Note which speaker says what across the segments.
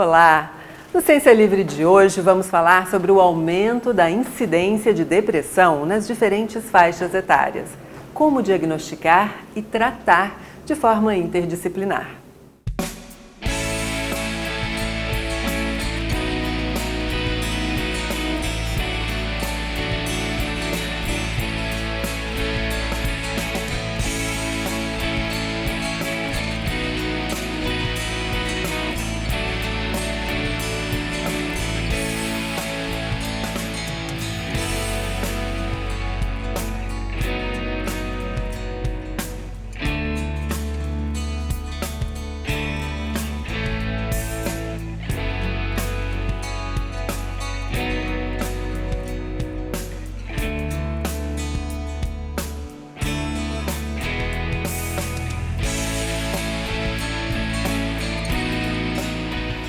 Speaker 1: Olá! No Ciência Livre de hoje vamos falar sobre o aumento da incidência de depressão nas diferentes faixas etárias, como diagnosticar e tratar de forma interdisciplinar.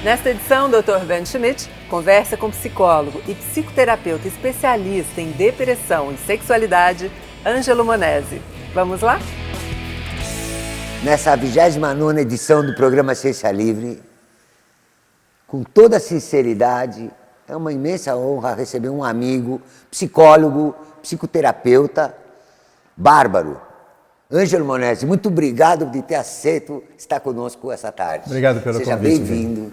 Speaker 1: Nesta edição, o Dr. Ben Schmidt conversa com psicólogo e psicoterapeuta especialista em depressão e sexualidade, Ângelo Monesi. Vamos lá?
Speaker 2: Nessa 29ª edição do programa Ciência Livre, com toda sinceridade, é uma imensa honra receber um amigo, psicólogo, psicoterapeuta, bárbaro, Ângelo Monesi. Muito obrigado por ter aceito estar conosco essa tarde.
Speaker 3: Obrigado pelo convite.
Speaker 2: Seja bem-vindo.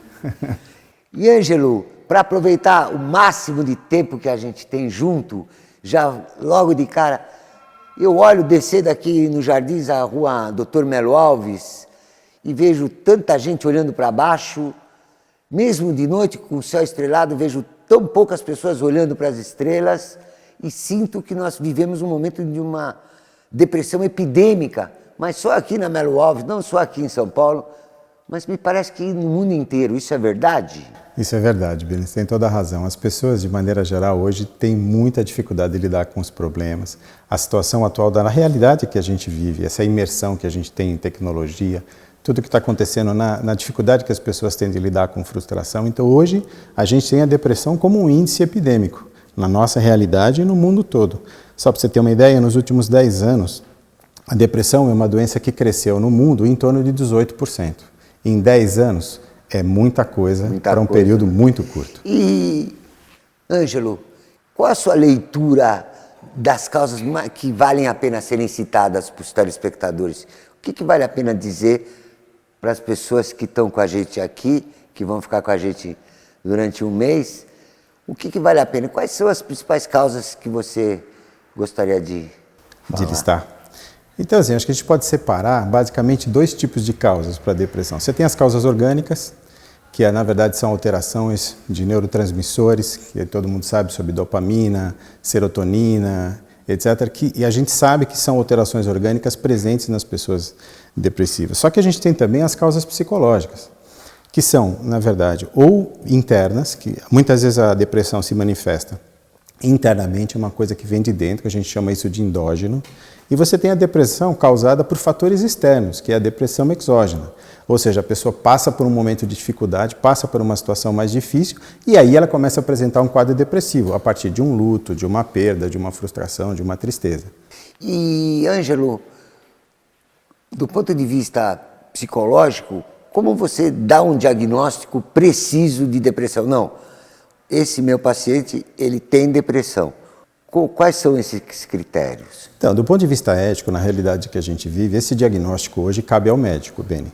Speaker 2: E, Ângelo, para aproveitar o máximo de tempo que a gente tem junto, já logo de cara, eu olho descer daqui no Jardins, a rua Dr. Melo Alves, e vejo tanta gente olhando para baixo, mesmo de noite com o céu estrelado, vejo tão poucas pessoas olhando para as estrelas e sinto que nós vivemos um momento de uma depressão epidêmica, mas só aqui na Melo Alves, não só aqui em São Paulo, mas me parece que no mundo inteiro. Isso é verdade?
Speaker 3: Isso é verdade, Beni, você tem toda a razão. As pessoas, de maneira geral, hoje têm muita dificuldade de lidar com os problemas. A situação atual da realidade que a gente vive, essa imersão que a gente tem em tecnologia, tudo o que está acontecendo na dificuldade que as pessoas têm de lidar com frustração. Então, hoje, a gente tem a depressão como um índice epidêmico, na nossa realidade e no mundo todo. Só para você ter uma ideia, nos últimos 10 anos, a depressão é uma doença que cresceu no mundo em torno de 18%. Em 10 anos, é muita coisa para um período muito curto.
Speaker 2: E, Ângelo, qual a sua leitura das causas que valem a pena serem citadas para os telespectadores? O que vale a pena dizer para as pessoas que estão com a gente aqui, que vão ficar com a gente durante um mês? O que vale a pena? Quais são as principais causas que você gostaria de falar?
Speaker 3: De listar. Então, assim, acho que a gente pode separar basicamente dois tipos de causas para a depressão. Você tem as causas orgânicas, que na verdade são alterações de neurotransmissores, que todo mundo sabe sobre dopamina, serotonina, etc. E a gente sabe que são alterações orgânicas presentes nas pessoas depressivas. Só que a gente tem também as causas psicológicas, que são, na verdade, ou internas, que muitas vezes a depressão se manifesta internamente, é uma coisa que vem de dentro, que a gente chama isso de endógeno, e você tem a depressão causada por fatores externos, que é a depressão exógena, ou seja, a pessoa passa por um momento de dificuldade, passa por uma situação mais difícil, e aí ela começa a apresentar um quadro depressivo, a partir de um luto, de uma perda, de uma frustração, de uma tristeza.
Speaker 2: E, Ângelo, do ponto de vista psicológico, como você dá um diagnóstico preciso de depressão? Não, esse meu paciente, ele tem depressão. Quais são esses critérios?
Speaker 3: Então, do ponto de vista ético, na realidade que a gente vive, esse diagnóstico hoje cabe ao médico, Beni.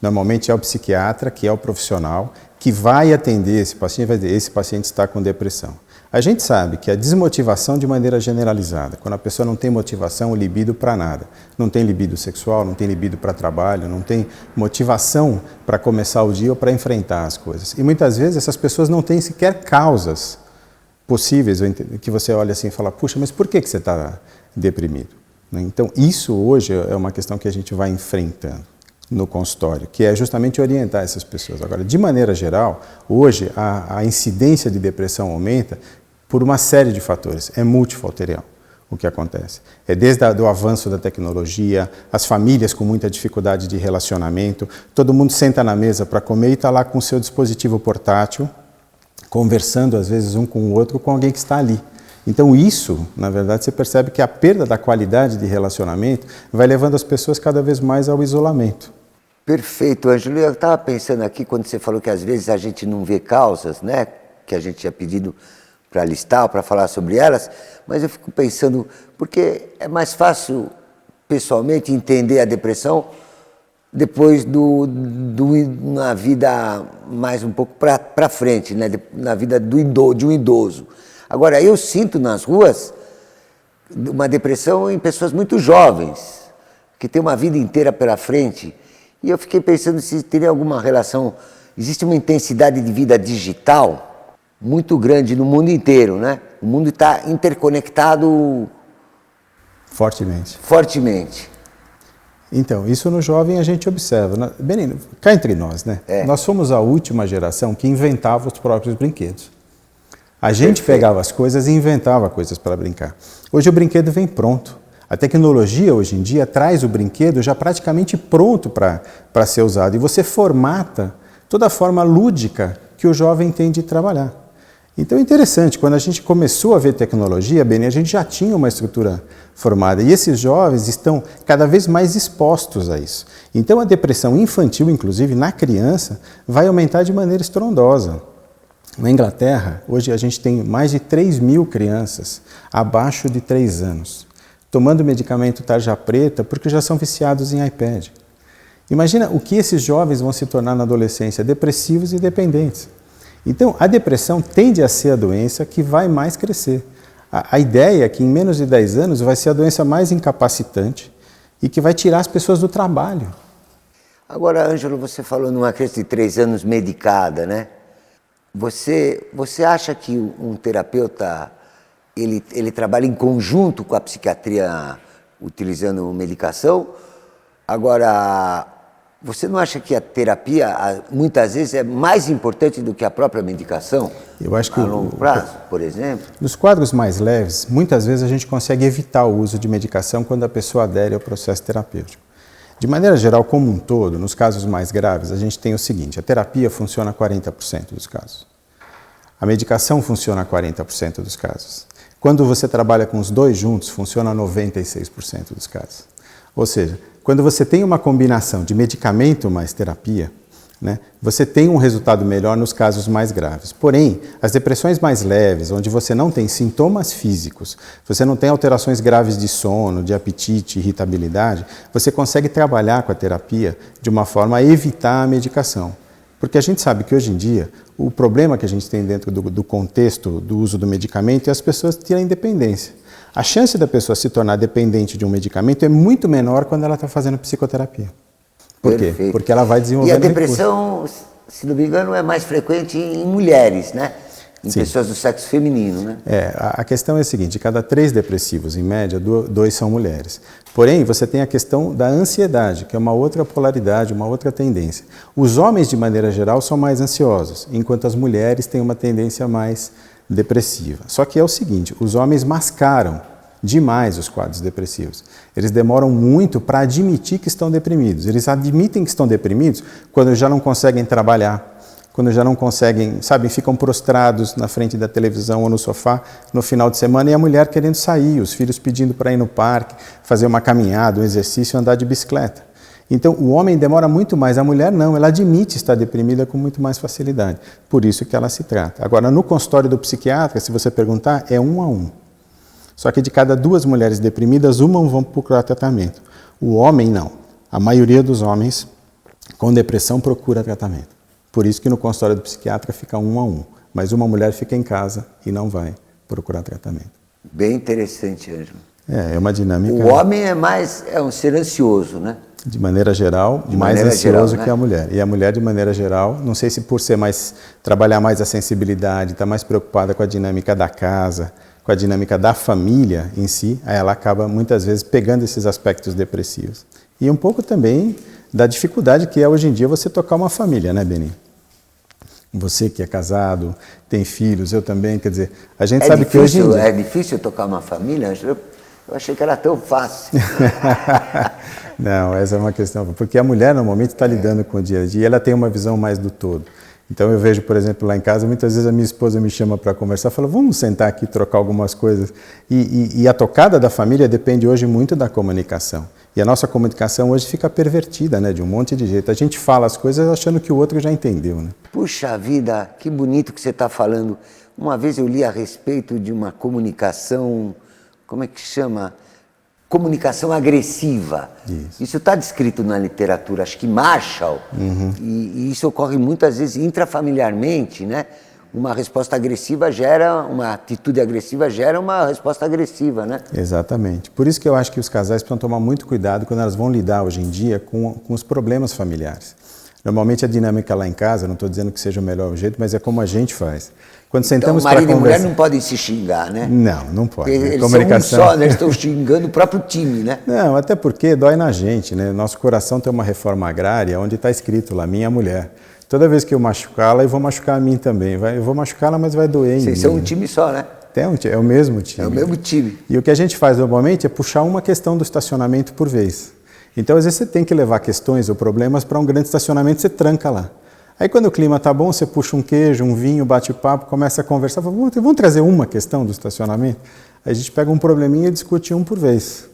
Speaker 3: Normalmente é o psiquiatra, que é o profissional, que vai atender esse paciente, vai dizer, esse paciente está com depressão. A gente sabe que a desmotivação de maneira generalizada, quando a pessoa não tem motivação, libido para nada, não tem libido sexual, não tem libido para trabalho, não tem motivação para começar o dia ou para enfrentar as coisas. E muitas vezes essas pessoas não têm sequer causas possíveis, que você olha assim e fala, puxa, mas por que você está deprimido? Então, isso hoje é uma questão que a gente vai enfrentando no consultório, que é justamente orientar essas pessoas. Agora, de maneira geral, hoje a incidência de depressão aumenta por uma série de fatores, é multifatorial o que acontece. É desde o avanço da tecnologia, as famílias com muita dificuldade de relacionamento, todo mundo senta na mesa para comer e está lá com o seu dispositivo portátil, conversando às vezes um com o outro, com alguém que está ali. Então isso, na verdade, você percebe que a perda da qualidade de relacionamento vai levando as pessoas cada vez mais ao isolamento.
Speaker 2: Perfeito, Ângelo. Eu estava pensando aqui, quando você falou que às vezes a gente não vê causas, né? Que a gente tinha pedido para listar, para falar sobre elas, mas eu fico pensando, porque é mais fácil, pessoalmente, entender a depressão depois na vida mais um pouco para frente, né? Na vida de um idoso. Agora, eu sinto nas ruas uma depressão em pessoas muito jovens, que têm uma vida inteira pela frente, e eu fiquei pensando se teria alguma relação. Existe uma intensidade de vida digital muito grande no mundo inteiro, né? O mundo está interconectado fortemente.
Speaker 3: Então, isso no jovem a gente observa. Benino, cá entre nós, né? Nós somos a última geração que inventava os próprios brinquedos. A gente pegava as coisas e inventava coisas para brincar. Hoje o brinquedo vem pronto. A tecnologia hoje em dia traz o brinquedo já praticamente pronto para ser usado. E você formata toda a forma lúdica que o jovem tem de trabalhar. Então é interessante, quando a gente começou a ver tecnologia, Beni, a gente já tinha uma estrutura formada e esses jovens estão cada vez mais expostos a isso. Então a depressão infantil, inclusive na criança, vai aumentar de maneira estrondosa. Na Inglaterra, hoje a gente tem mais de 3.000 crianças abaixo de 3 anos, tomando medicamento tarja preta porque já são viciados em iPad. Imagina o que esses jovens vão se tornar na adolescência, depressivos e dependentes. Então, a depressão tende a ser a doença que vai mais crescer. A ideia é que em menos de 10 anos vai ser a doença mais incapacitante e que vai tirar as pessoas do trabalho.
Speaker 2: Agora, Ângelo, você falou numa criança de 3 anos medicada, né? Você acha que um terapeuta, ele trabalha em conjunto com a psiquiatria utilizando medicação? Agora, você não acha que a terapia, muitas vezes, é mais importante do que a própria medicação?
Speaker 3: Eu acho que
Speaker 2: a longo prazo, por exemplo?
Speaker 3: Nos quadros mais leves, muitas vezes a gente consegue evitar o uso de medicação quando a pessoa adere ao processo terapêutico. De maneira geral, como um todo, nos casos mais graves, a gente tem o seguinte: a terapia funciona 40% dos casos. A medicação funciona 40% dos casos. Quando você trabalha com os dois juntos, funciona 96% dos casos. Ou seja, quando você tem uma combinação de medicamento mais terapia, né, você tem um resultado melhor nos casos mais graves. Porém, as depressões mais leves, onde você não tem sintomas físicos, você não tem alterações graves de sono, de apetite, irritabilidade, você consegue trabalhar com a terapia de uma forma a evitar a medicação. Porque a gente sabe que hoje em dia, o problema que a gente tem dentro do contexto do uso do medicamento é as pessoas terem dependência. A chance da pessoa se tornar dependente de um medicamento é muito menor quando ela está fazendo psicoterapia. Por quê? Porque ela vai desenvolvendo.
Speaker 2: E a depressão, se não me engano, é mais frequente em mulheres, né? Em pessoas do sexo feminino, né?
Speaker 3: A questão é a seguinte: de cada 3 depressivos, em média, 2 são mulheres. Porém, você tem a questão da ansiedade, que é uma outra polaridade, uma outra tendência. Os homens, de maneira geral, são mais ansiosos, enquanto as mulheres têm uma tendência mais depressiva. Só que é o seguinte: os homens mascaram demais os quadros depressivos. Eles demoram muito para admitir que estão deprimidos. Eles admitem que estão deprimidos quando já não conseguem trabalhar, quando já não conseguem, sabe, ficam prostrados na frente da televisão ou no sofá no final de semana e a mulher querendo sair, os filhos pedindo para ir no parque, fazer uma caminhada, um exercício, andar de bicicleta. Então, o homem demora muito mais, a mulher não, ela admite estar deprimida com muito mais facilidade. Por isso que ela se trata. Agora, no consultório do psiquiatra, se você perguntar, é 1 a 1. Só que de cada 2 mulheres deprimidas, uma vão procurar tratamento. O homem não. A maioria dos homens com depressão procura tratamento. Por isso que no consultório do psiquiatra fica 1 a 1. Mas uma mulher fica em casa e não vai procurar tratamento.
Speaker 2: Bem interessante, Ângelo.
Speaker 3: É uma dinâmica.
Speaker 2: O homem é um ser ansioso, né?
Speaker 3: De maneira geral, mais ansioso que a mulher. E a mulher, de maneira geral, não sei se por ser trabalhar mais a sensibilidade, estar mais preocupada com a dinâmica da casa, com a dinâmica da família em si, aí ela acaba muitas vezes pegando esses aspectos depressivos. E um pouco também da dificuldade que é hoje em dia você tocar uma família, né, Beni? Você que é casado, tem filhos, eu também, quer dizer, a gente sabe que hoje em dia...
Speaker 2: É difícil tocar uma família, Ângelo? Eu achei que era tão fácil.
Speaker 3: Não, essa é uma questão, porque a mulher normalmente está lidando com o dia a dia e ela tem uma visão mais do todo. Então eu vejo, por exemplo, lá em casa, muitas vezes a minha esposa me chama para conversar, fala, vamos sentar aqui e trocar algumas coisas. E a tocada da família depende hoje muito da comunicação. E a nossa comunicação hoje fica pervertida, né, de um monte de jeito. A gente fala as coisas achando que o outro já entendeu, né?
Speaker 2: Puxa vida, que bonito que você está falando. Uma vez eu li a respeito de uma comunicação, como é que chama? Comunicação agressiva. Isso está descrito na literatura, acho que Marshall. E isso ocorre muitas vezes intrafamiliarmente, né? Uma resposta agressiva gera, uma atitude agressiva gera uma resposta agressiva, né?
Speaker 3: Exatamente. Por isso que eu acho que os casais precisam tomar muito cuidado quando elas vão lidar hoje em dia com os problemas familiares. Normalmente a dinâmica lá em casa, não estou dizendo que seja o melhor jeito, mas é como a gente faz. Quando sentamos
Speaker 2: então, marido
Speaker 3: para
Speaker 2: e mulher
Speaker 3: conversar...
Speaker 2: não podem se xingar, né?
Speaker 3: Não pode.
Speaker 2: Eles
Speaker 3: Comunicação...
Speaker 2: são um só, né? Eles estão xingando o próprio time, né?
Speaker 3: Não, até porque dói na gente, né? Nosso coração tem uma reforma agrária onde está escrito lá, minha mulher. Toda vez que eu machucá-la, eu vou machucar a mim também. Eu vou machucá-la, mas vai doer em mim.
Speaker 2: Vocês são um time só, né?
Speaker 3: É o mesmo time.
Speaker 2: É o mesmo time.
Speaker 3: E o que a gente faz normalmente é puxar uma questão do estacionamento por vez. Então, às vezes, você tem que levar questões ou problemas para um grande estacionamento, você tranca lá. Aí, quando o clima está bom, você puxa um queijo, um vinho, bate papo, começa a conversar. Fala, vamos trazer uma questão do estacionamento? Aí a gente pega um probleminha e discute um por vez.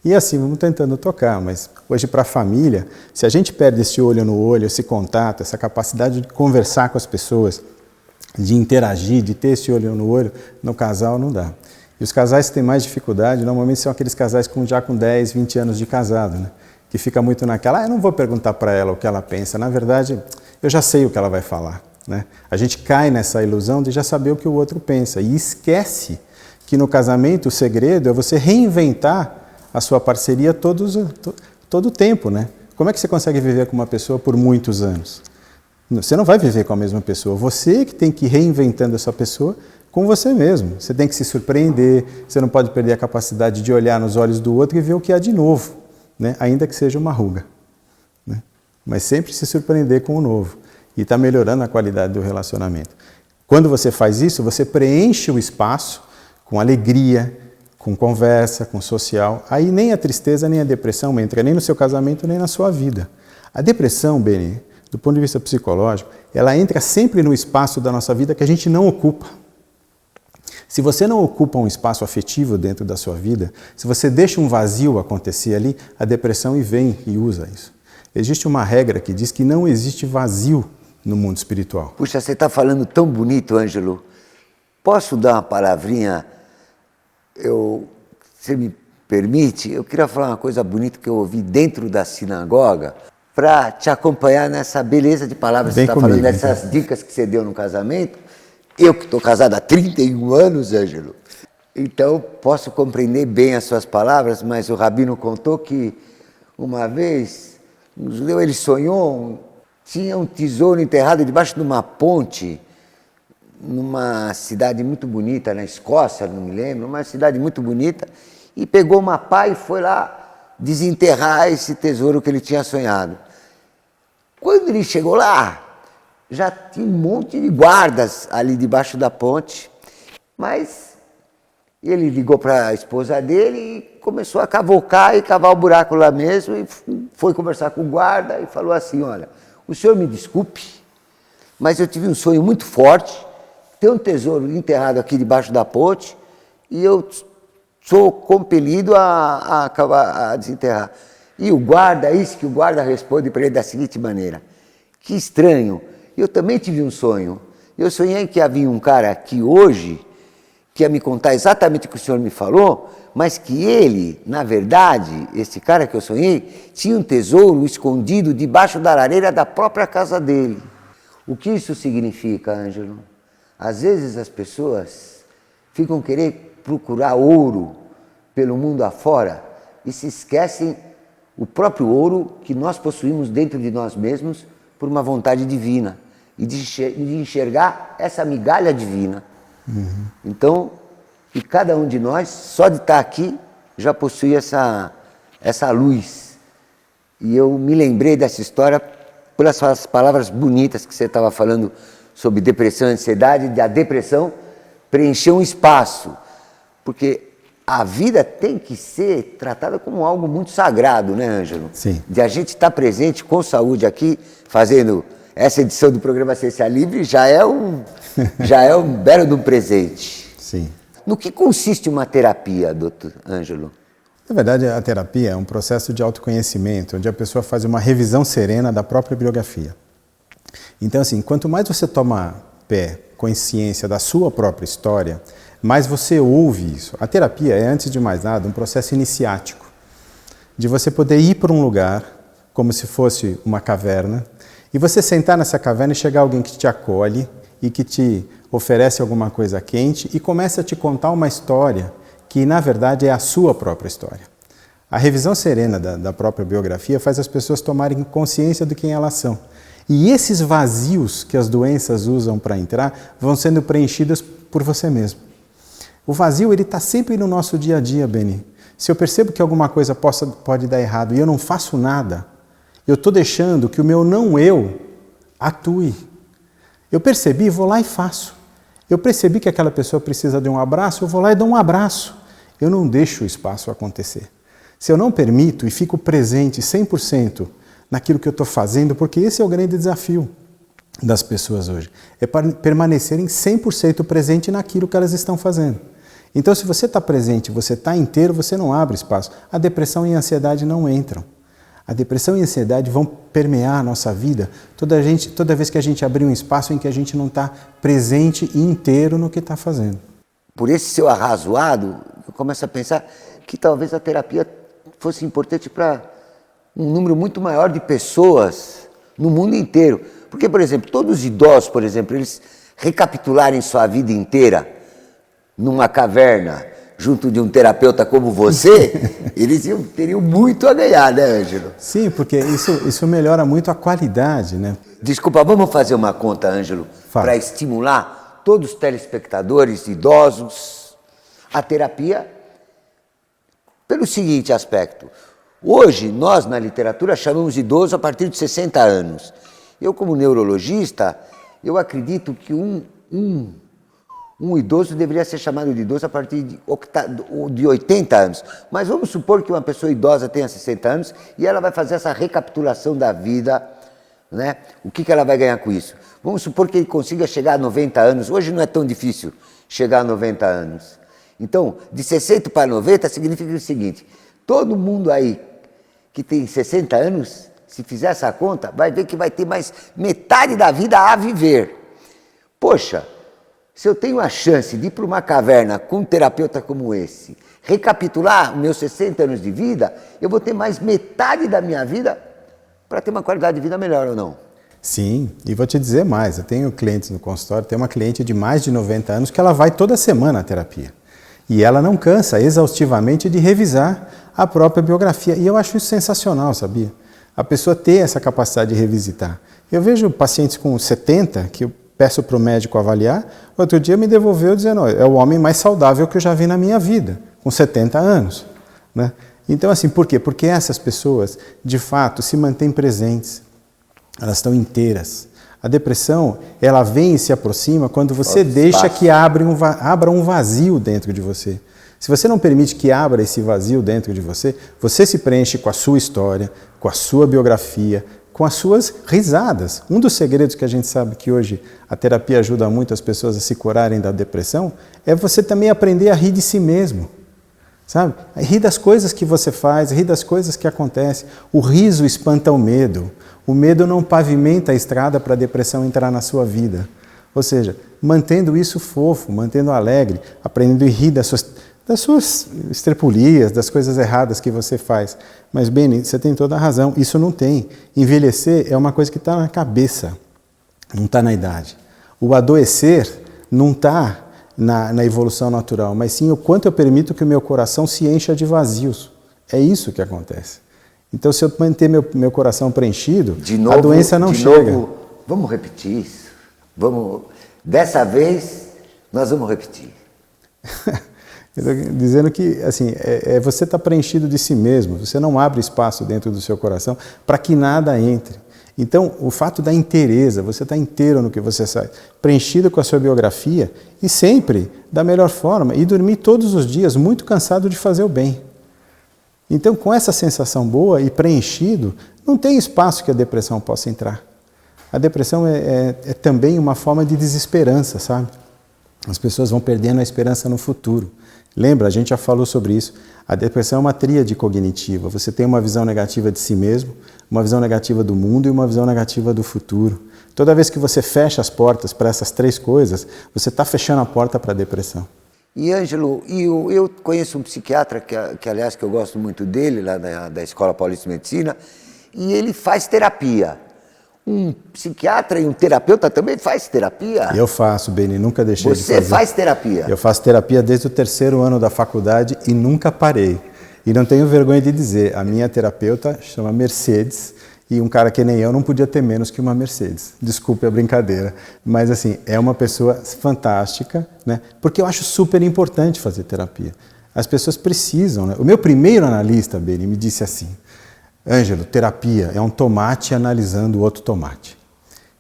Speaker 3: E assim, vamos tentando tocar, mas hoje para a família, se a gente perde esse olho no olho, esse contato, essa capacidade de conversar com as pessoas, de interagir, de ter esse olho no olho, no casal não dá. E os casais que têm mais dificuldade, normalmente são aqueles casais já com 10, 20 anos de casado, né? Que fica muito naquela, eu não vou perguntar para ela o que ela pensa, na verdade, eu já sei o que ela vai falar, né? A gente cai nessa ilusão de já saber o que o outro pensa e esquece que no casamento o segredo é você reinventar a sua parceria todo o tempo, né? Como é que você consegue viver com uma pessoa por muitos anos? Você não vai viver com a mesma pessoa. Você que tem que ir reinventando essa pessoa com você mesmo. Você tem que se surpreender, você não pode perder a capacidade de olhar nos olhos do outro e ver o que há de novo, né? Ainda que seja uma ruga, né? Mas sempre se surpreender com o novo. E está melhorando a qualidade do relacionamento. Quando você faz isso, você preenche o espaço com alegria, com conversa, com social, aí nem a tristeza nem a depressão entra nem no seu casamento nem na sua vida. A depressão, Beni, do ponto de vista psicológico, ela entra sempre no espaço da nossa vida que a gente não ocupa. Se você não ocupa um espaço afetivo dentro da sua vida, se você deixa um vazio acontecer ali, a depressão vem e usa isso. Existe uma regra que diz que não existe vazio no mundo espiritual.
Speaker 2: Puxa, você está falando tão bonito, Ângelo. Posso dar uma palavrinha? Você me permite? Eu queria falar uma coisa bonita que eu ouvi dentro da sinagoga para te acompanhar nessa beleza de palavras que você está falando, nessas dicas que você deu no casamento. Eu que estou casado há 31 anos, Ângelo, então posso compreender bem as suas palavras, mas o Rabino contou que uma vez um judeu ele sonhou, tinha um tesouro enterrado debaixo de uma ponte, numa cidade muito bonita, na Escócia, não me lembro, uma cidade muito bonita, e pegou uma pá e foi lá desenterrar esse tesouro que ele tinha sonhado. Quando ele chegou lá, já tinha um monte de guardas ali debaixo da ponte, mas ele ligou para a esposa dele e começou a cavocar e cavar o buraco lá mesmo, e foi conversar com o guarda e falou assim, olha, o senhor me desculpe, mas eu tive um sonho muito forte, tem um tesouro enterrado aqui debaixo da ponte e eu sou compelido a desenterrar. E o guarda, isso que o guarda responde para ele da seguinte maneira, que estranho, eu também tive um sonho. Eu sonhei que havia um cara aqui hoje que ia me contar exatamente o que o senhor me falou, mas que ele, na verdade, esse cara que eu sonhei, tinha um tesouro escondido debaixo da lareira da própria casa dele. O que isso significa, Ângelo? Às vezes as pessoas ficam querendo procurar ouro pelo mundo afora e se esquecem o próprio ouro que nós possuímos dentro de nós mesmos por uma vontade divina e de enxergar essa migalha divina. Então, e cada um de nós, só de estar aqui, já possui essa luz. E eu me lembrei dessa história por essas palavras bonitas que você estava falando sobre depressão e ansiedade, a depressão preencher um espaço, porque a vida tem que ser tratada como algo muito sagrado, né, Ângelo?
Speaker 3: Sim.
Speaker 2: De a gente estar presente com saúde aqui, fazendo essa edição do programa Ciência Livre, já é um belo de um presente.
Speaker 3: Sim.
Speaker 2: No que consiste uma terapia, doutor Ângelo?
Speaker 3: Na verdade, a terapia é um processo de autoconhecimento, onde a pessoa faz uma revisão serena da própria biografia. Então, assim, quanto mais você toma consciência da sua própria história, mais você ouve isso. A terapia é, antes de mais nada, um processo iniciático, de você poder ir para um lugar, como se fosse uma caverna, e você sentar nessa caverna e chegar alguém que te acolhe e que te oferece alguma coisa quente e começa a te contar uma história que, na verdade, é a sua própria história. A revisão serena da própria biografia faz as pessoas tomarem consciência de quem elas são. E esses vazios que as doenças usam para entrar vão sendo preenchidos por você mesmo. O vazio está sempre no nosso dia a dia, Beni. Se eu percebo que alguma coisa pode dar errado e eu não faço nada, eu estou deixando que o meu não-eu atue. Eu percebi, vou lá e faço. Eu percebi que aquela pessoa precisa de um abraço, eu vou lá e dou um abraço. Eu não deixo o espaço acontecer. Se eu não permito e fico presente 100% naquilo que eu estou fazendo, porque esse é o grande desafio das pessoas hoje, é permanecerem 100% presente naquilo que elas estão fazendo. Então, se você está presente, você está inteiro, você não abre espaço. A depressão e a ansiedade não entram. A depressão e a ansiedade vão permear a nossa vida toda vez que a gente abrir um espaço em que a gente não está presente e inteiro no que está fazendo.
Speaker 2: Por esse seu arrazoado, eu começo a pensar que talvez a terapia fosse importante para um número muito maior de pessoas no mundo inteiro. Porque, por exemplo, todos os idosos, por exemplo, eles recapitularem sua vida inteira numa caverna, junto de um terapeuta como você, eles teriam muito a ganhar, né, Ângelo?
Speaker 3: Sim, porque isso melhora muito a qualidade, né?
Speaker 2: Desculpa, vamos fazer uma conta, Ângelo, para estimular todos os telespectadores idosos a terapia pelo seguinte aspecto. Hoje, nós na literatura chamamos de idoso a partir de 60 anos. Eu, como neurologista, eu acredito que um idoso deveria ser chamado de idoso a partir de 80 anos. Mas vamos supor que uma pessoa idosa tenha 60 anos e ela vai fazer essa recapitulação da vida, né? O que ela vai ganhar com isso? Vamos supor que ele consiga chegar a 90 anos. Hoje não é tão difícil chegar a 90 anos. Então, de 60 para 90 significa o seguinte: todo mundo aí que tem 60 anos, se fizer essa conta, vai ver que vai ter mais metade da vida a viver. Poxa, se eu tenho a chance de ir para uma caverna com um terapeuta como esse, recapitular meus 60 anos de vida, eu vou ter mais metade da minha vida para ter uma qualidade de vida melhor ou não?
Speaker 3: Sim, e vou te dizer mais, eu tenho clientes no consultório, tem uma cliente de mais de 90 anos que ela vai toda semana à terapia. E ela não cansa exaustivamente de revisar a própria biografia. E eu acho isso sensacional, sabia? A pessoa ter essa capacidade de revisitar. Eu vejo pacientes com 70 que eu peço para o médico avaliar, outro dia me devolveu dizendo, é o homem mais saudável que eu já vi na minha vida, com 70 anos. Né? Então, assim, por quê? Porque essas pessoas, de fato, se mantêm presentes, elas estão inteiras. A depressão, ela vem e se aproxima quando você deixa que abra um vazio dentro de você. Se você não permite que abra esse vazio dentro de você, você se preenche com a sua história, com a sua biografia, com as suas risadas. Um dos segredos que a gente sabe que hoje a terapia ajuda muito as pessoas a se curarem da depressão é você também aprender a rir de si mesmo. Sabe? Rir das coisas que você faz, rir das coisas que acontecem. O riso espanta o medo. O medo não pavimenta a estrada para a depressão entrar na sua vida. Ou seja, mantendo isso fofo, mantendo alegre, aprendendo a rir das suas estrepulias, das coisas erradas que você faz. Mas, Beni, você tem toda a razão, isso não tem. Envelhecer é uma coisa que está na cabeça, não está na idade. O adoecer não está na evolução natural, mas sim o quanto eu permito que o meu coração se encha de vazios. É isso que acontece. Então, se eu manter meu coração preenchido, a doença não chega.
Speaker 2: Vamos repetir isso. Dessa vez, nós vamos repetir.
Speaker 3: Dizendo que assim, você está preenchido de si mesmo, você não abre espaço dentro do seu coração para que nada entre. Então, o fato da inteireza, você está inteiro no que você faz, preenchido com a sua biografia e sempre da melhor forma, e dormir todos os dias muito cansado de fazer o bem. Então, com essa sensação boa e preenchido, não tem espaço que a depressão possa entrar. A depressão é também uma forma de desesperança, sabe? As pessoas vão perdendo a esperança no futuro. Lembra, a gente já falou sobre isso. A depressão é uma tríade cognitiva. Você tem uma visão negativa de si mesmo, uma visão negativa do mundo e uma visão negativa do futuro. Toda vez que você fecha as portas para essas três coisas, você está fechando a porta para a depressão.
Speaker 2: E, Ângelo, eu conheço um psiquiatra, aliás, que eu gosto muito dele, lá da Escola Paulista de Medicina, e ele faz terapia. Um psiquiatra e um terapeuta também faz terapia?
Speaker 3: Eu faço, Beni, nunca deixei de fazer.
Speaker 2: Você faz terapia?
Speaker 3: Eu faço terapia desde o 3º ano da faculdade e nunca parei. E não tenho vergonha de dizer, a minha terapeuta chama Mercedes, e um cara que nem eu não podia ter menos que uma Mercedes. Desculpe a brincadeira. Mas assim, é uma pessoa fantástica, né? Porque eu acho super importante fazer terapia. As pessoas precisam, né? O meu primeiro analista, Beni, me disse assim: Ângelo, terapia é um tomate analisando o outro tomate.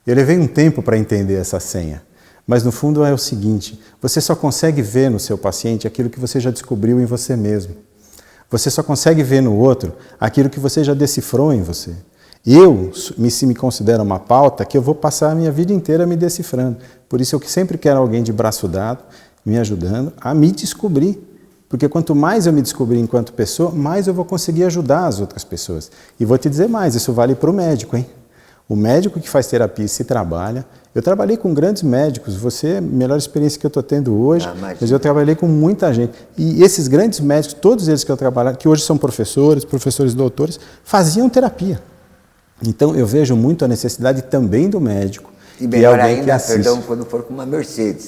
Speaker 3: Eu levei um tempo para entender essa senha, mas no fundo é o seguinte: você só consegue ver no seu paciente aquilo que você já descobriu em você mesmo. Você só consegue ver no outro aquilo que você já decifrou em você. Eu me considero uma pauta que eu vou passar a minha vida inteira me decifrando. Por isso eu sempre quero alguém de braço dado, me ajudando a me descobrir. Porque quanto mais eu me descobrir enquanto pessoa, mais eu vou conseguir ajudar as outras pessoas. E vou te dizer mais, isso vale para o médico, hein? O médico que faz terapia e se trabalha. Eu trabalhei com grandes médicos, você é a melhor experiência que eu estou tendo hoje, mas eu trabalhei com muita gente. E esses grandes médicos, todos eles que eu trabalhei, que hoje são professores doutores, faziam terapia. Então eu vejo muito a necessidade também do médico.
Speaker 2: E melhor ainda, perdão, quando for com uma Mercedes.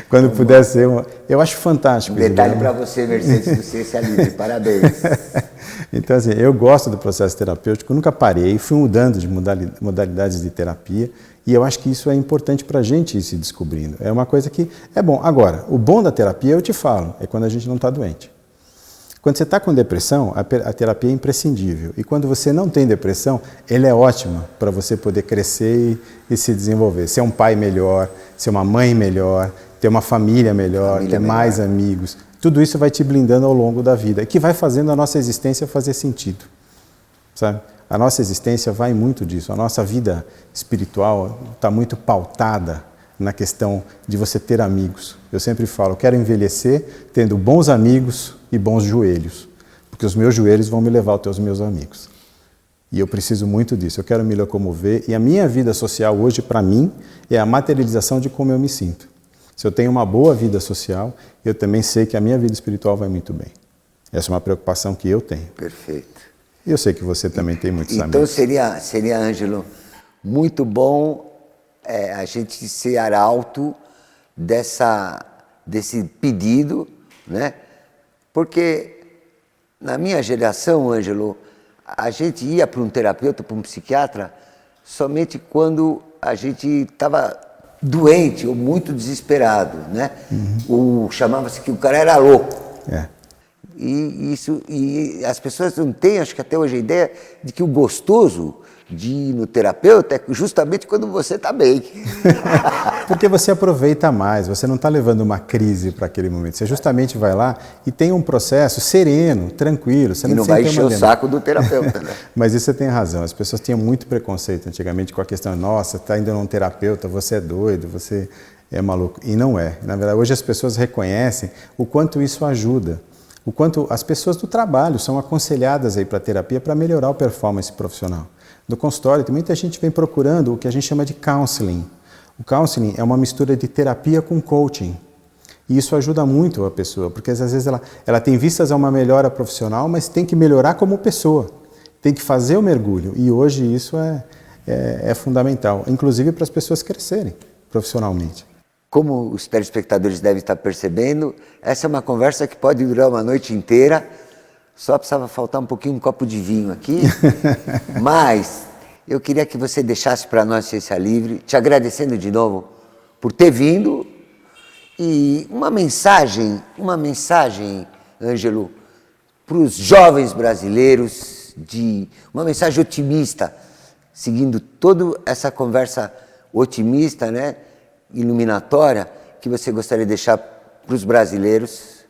Speaker 3: Quando puder ser uma... Eu acho fantástico.
Speaker 2: Um detalhe para você, Mercedes, do Ciência Livre. Parabéns.
Speaker 3: Então, assim, eu gosto do processo terapêutico, nunca parei, fui mudando de modalidades de terapia e eu acho que isso é importante para a gente ir se descobrindo. É uma coisa que é bom. Agora, o bom da terapia, eu te falo, é quando a gente não está doente. Quando você está com depressão, a terapia é imprescindível. E quando você não tem depressão, ela é ótima para você poder crescer e se desenvolver. Ser um pai melhor, ser uma mãe melhor, ter uma família melhor, ter mais amigos. Tudo isso vai te blindando ao longo da vida, que vai fazendo a nossa existência fazer sentido. Sabe? A nossa existência vai muito disso. A nossa vida espiritual está muito pautada na questão de você ter amigos. Eu sempre falo, eu quero envelhecer tendo bons amigos e bons joelhos, porque os meus joelhos vão me levar até os meus amigos. E eu preciso muito disso, eu quero me locomover, e a minha vida social hoje, para mim, é a materialização de como eu me sinto. Se eu tenho uma boa vida social, eu também sei que a minha vida espiritual vai muito bem. Essa é uma preocupação que eu tenho.
Speaker 2: Perfeito.
Speaker 3: E eu sei que você também tem muitos amigos.
Speaker 2: Então seria, Ângelo, muito bom a gente ser arauto desse pedido, né? Porque na minha geração, Ângelo, a gente ia para um terapeuta, para um psiquiatra, somente quando a gente estava doente ou muito desesperado, né? Chamava-se que o cara era louco.
Speaker 3: É.
Speaker 2: E as pessoas não têm, acho que até hoje, a ideia de que o gostoso de ir no terapeuta é justamente quando você está bem.
Speaker 3: Porque você aproveita mais, você não está levando uma crise para aquele momento. Você justamente vai lá e tem um processo sereno, tranquilo. Você
Speaker 2: não vai encher o saco do terapeuta, né?
Speaker 3: Mas isso você tem razão. As pessoas tinham muito preconceito antigamente com a questão, nossa, está indo num terapeuta, você é doido, você é maluco. E não é. Na verdade, hoje as pessoas reconhecem o quanto isso ajuda. O quanto as pessoas do trabalho são aconselhadas aí para a terapia para melhorar a performance profissional. No consultório, tem muita gente vem procurando o que a gente chama de counseling. O counseling é uma mistura de terapia com coaching. E isso ajuda muito a pessoa, porque às vezes ela tem vistas a uma melhora profissional, mas tem que melhorar como pessoa. Tem que fazer o mergulho. E hoje isso é fundamental, inclusive para as pessoas crescerem profissionalmente.
Speaker 2: Como os telespectadores devem estar percebendo, essa é uma conversa que pode durar uma noite inteira. Só precisava faltar um pouquinho, um copo de vinho aqui. Mas eu queria que você deixasse para nós Ciência Livre, te agradecendo de novo por ter vindo. E uma mensagem, Ângelo, para os jovens brasileiros, uma mensagem otimista, seguindo toda essa conversa otimista, né, iluminatória, que você gostaria de deixar para os brasileiros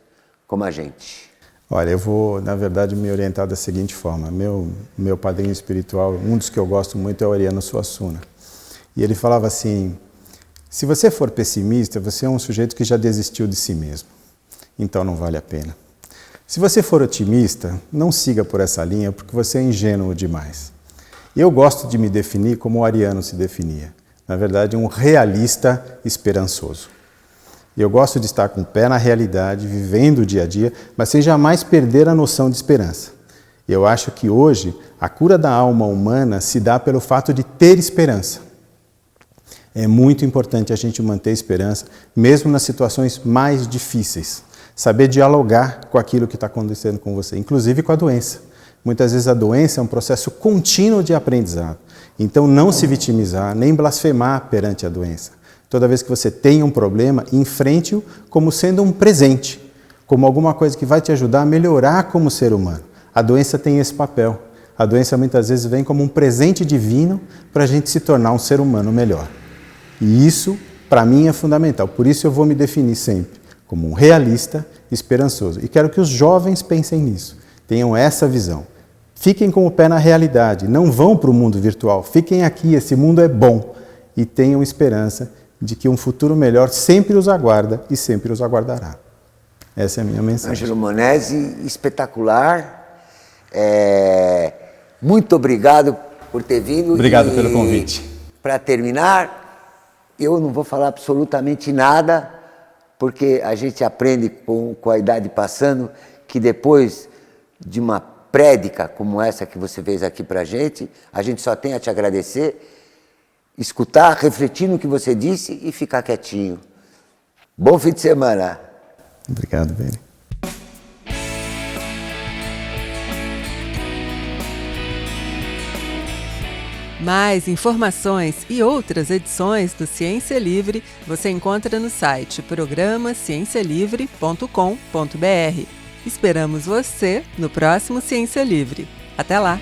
Speaker 2: como a gente.
Speaker 3: Olha, eu vou, na verdade, me orientar da seguinte forma. Meu padrinho espiritual, um dos que eu gosto muito é o Ariano Suassuna. E ele falava assim, Se você for pessimista, você é um sujeito que já desistiu de si mesmo. Então não vale a pena. Se você for otimista, não siga por essa linha porque você é ingênuo demais. Eu gosto de me definir como o Ariano se definia. Na verdade, um realista esperançoso. Eu gosto de estar com o pé na realidade, vivendo o dia a dia, mas sem jamais perder a noção de esperança. Eu acho que hoje a cura da alma humana se dá pelo fato de ter esperança. É muito importante a gente manter esperança, mesmo nas situações mais difíceis. Saber dialogar com aquilo que está acontecendo com você, inclusive com a doença. Muitas vezes a doença é um processo contínuo de aprendizado. Então não se vitimizar, nem blasfemar perante a doença. Toda vez que você tem um problema, enfrente-o como sendo um presente, como alguma coisa que vai te ajudar a melhorar como ser humano. A doença tem esse papel. A doença muitas vezes vem como um presente divino para a gente se tornar um ser humano melhor. E isso, para mim, é fundamental. Por isso eu vou me definir sempre como um realista esperançoso. E quero que os jovens pensem nisso, tenham essa visão. Fiquem com o pé na realidade, não vão para o mundo virtual. Fiquem aqui, esse mundo é bom. E tenham esperança de que um futuro melhor sempre os aguarda e sempre os aguardará. Essa é a minha mensagem.
Speaker 2: Ângelo Monesi, espetacular. Muito obrigado por ter vindo.
Speaker 3: Obrigado pelo convite.
Speaker 2: Para terminar, eu não vou falar absolutamente nada, porque a gente aprende com a idade passando que depois de uma prédica como essa que você fez aqui para a gente só tem a te agradecer, escutar, refletir no que você disse e ficar quietinho. Bom fim de semana.
Speaker 3: Obrigado, Beni.
Speaker 1: Mais informações e outras edições do Ciência Livre você encontra no site programaciencialivre.com.br. Esperamos você no próximo Ciência Livre. Até lá!